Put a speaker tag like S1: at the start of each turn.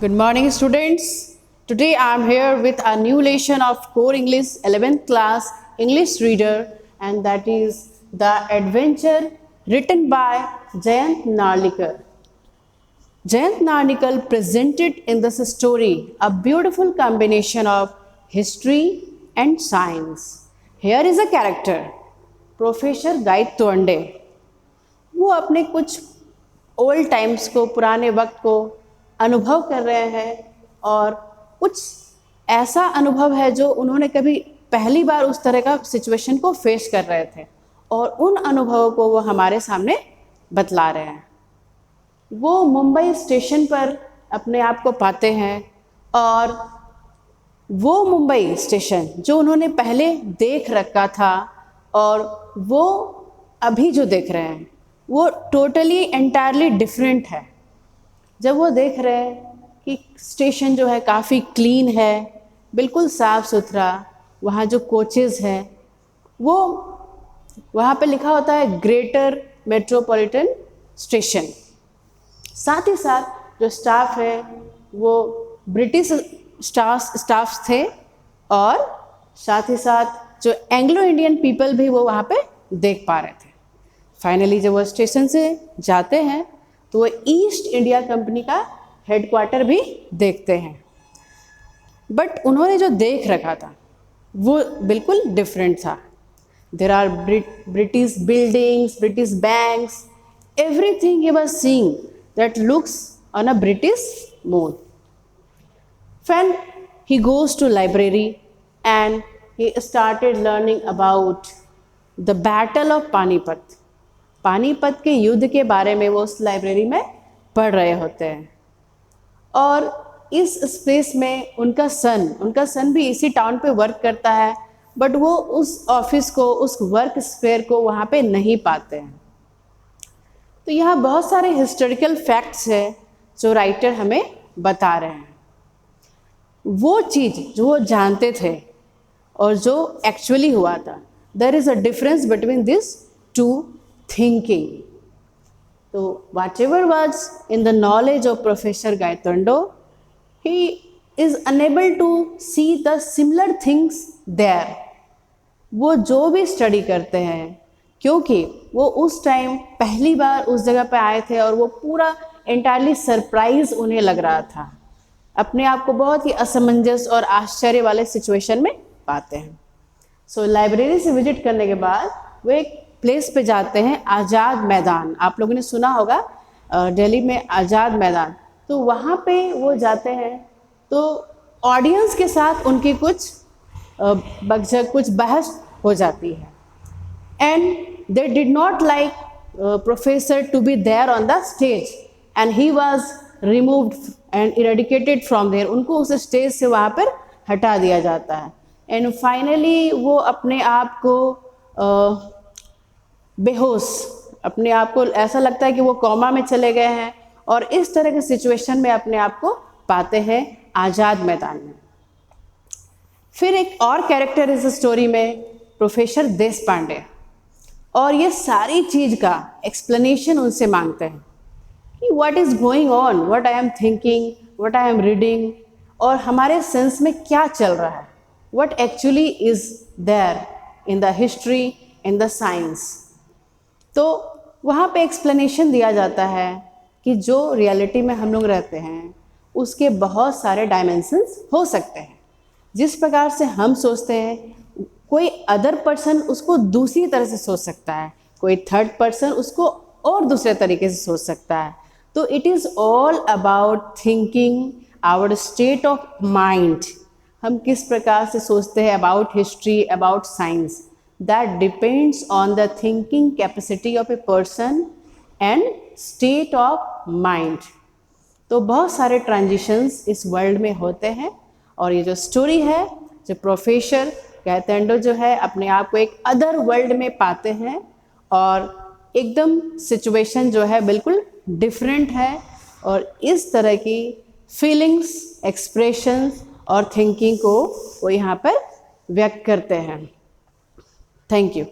S1: Good morning, students. Today I am here with a new lesson of Core English 11th class English reader, and that is The Adventure, written by Jayant Narlikar. Jayant Narlikar presented in this story a beautiful combination of history and science. Here is a character, Professor Gaitonde. वो अपने कुछ old times को, पुराने वक्त को अनुभव कर रहे हैं और कुछ ऐसा अनुभव है जो उन्होंने कभी पहली बार उस तरह का सिचुएशन को फेस कर रहे थे और उन अनुभवों को वो हमारे सामने बतला रहे हैं। वो मुंबई स्टेशन पर अपने आप को पाते हैं और वो मुंबई स्टेशन जो उन्होंने पहले देख रखा था और वो अभी जो देख रहे हैं वो टोटली एंटायरली डिफरेंट है। जब वो देख रहे हैं कि स्टेशन जो है काफ़ी क्लीन है, बिल्कुल साफ़ सुथरा, वहाँ जो कोचेज़ हैं वो वहाँ पे लिखा होता है ग्रेटर मेट्रोपॉलिटन स्टेशन। साथ ही साथ जो स्टाफ है वो ब्रिटिश स्टाफ्स थे और साथ ही साथ जो एंग्लो इंडियन पीपल भी वो वहाँ पे देख पा रहे थे। फाइनली जब वो स्टेशन से जाते हैं तो वो ईस्ट इंडिया कंपनी का हेडक्वार्टर भी देखते हैं, बट उन्होंने जो देख रखा था वो बिल्कुल डिफरेंट था। There are British buildings, British banks, everything he was seeing that looks on a British mode. When he goes to library and he started learning about the battle of Panipat. Panipat के युद्ध के बारे में वो उस लाइब्रेरी में पढ़ रहे होते हैं और इस स्पेस में उनका सन भी इसी टाउन पे वर्क करता है, बट वो उस ऑफिस को, उस वर्क स्पेयर को वहाँ पे नहीं पाते हैं। तो यहाँ बहुत सारे हिस्टोरिकल फैक्ट्स हैं जो राइटर हमें बता रहे हैं। वो चीज़ जो वो जानते थे और जो एक्चुअली हुआ था, there is a difference between this two thinking. So whatever was in the knowledge of Professor Gaitondo, he is unable to see the similar things there. वो जो भी स्टडी करते हैं, क्योंकि वो उस टाइम पहली बार उस जगह पे आए थे और वो पूरा एंटायरली सरप्राइज उन्हें लग रहा था। अपने आप को बहुत ही असमंजस और आश्चर्य वाले सिचुएशन में पाते हैं। सो लाइब्रेरी से विजिट करने के बाद वो एक प्लेस पे जाते हैं, आज़ाद मैदान। आप लोगों ने सुना होगा दिल्ली में आज़ाद मैदान। तो वहाँ पे वो जाते हैं तो ऑडियंस के साथ उनकी कुछ बहस हो जाती है and they did not like professor to be there on the stage and he was removed and eradicated from there. उनको उस स्टेज से वहाँ पर हटा दिया जाता है एंड फाइनली वो अपने आप को बेहोश, अपने आप को ऐसा लगता है कि वो कोमा में चले गए हैं और इस तरह के सिचुएशन में अपने आप को पाते हैं आज़ाद मैदान में। फिर एक और कैरेक्टर इस स्टोरी में प्रोफेसर देशपांडे, और ये सारी चीज़ का एक्सप्लेनेशन उनसे मांगते हैं कि what is going on, what I am thinking, what I am reading, और हमारे सेंस में क्या चल रहा है, what actually is there in the history, in the science. तो वहाँ पे एक्सप्लेनेशन दिया जाता है कि जो रियलिटी में हम लोग रहते हैं उसके बहुत सारे डायमेंशंस हो सकते हैं। जिस प्रकार से हम सोचते हैं कोई अदर पर्सन उसको दूसरी तरह से सोच सकता है, कोई थर्ड पर्सन उसको और दूसरे तरीके से सोच सकता है। तो it is all about thinking, our state of mind. हम किस प्रकार से सोचते हैं about history, about science, that depends on the thinking capacity of a person and state of mind। तो बहुत सारे ट्रांजिशंस इस वर्ल्ड में होते हैं और ये जो स्टोरी है, जो प्रोफेसर गैतेंडो जो है अपने आप को एक अदर वर्ल्ड में पाते हैं और एकदम सिचुएशन जो है बिल्कुल डिफरेंट है और इस तरह की फीलिंग्स, एक्सप्रेशंस और थिंकिंग को वो यहाँ पर व्यक्त करते हैं। Thank you.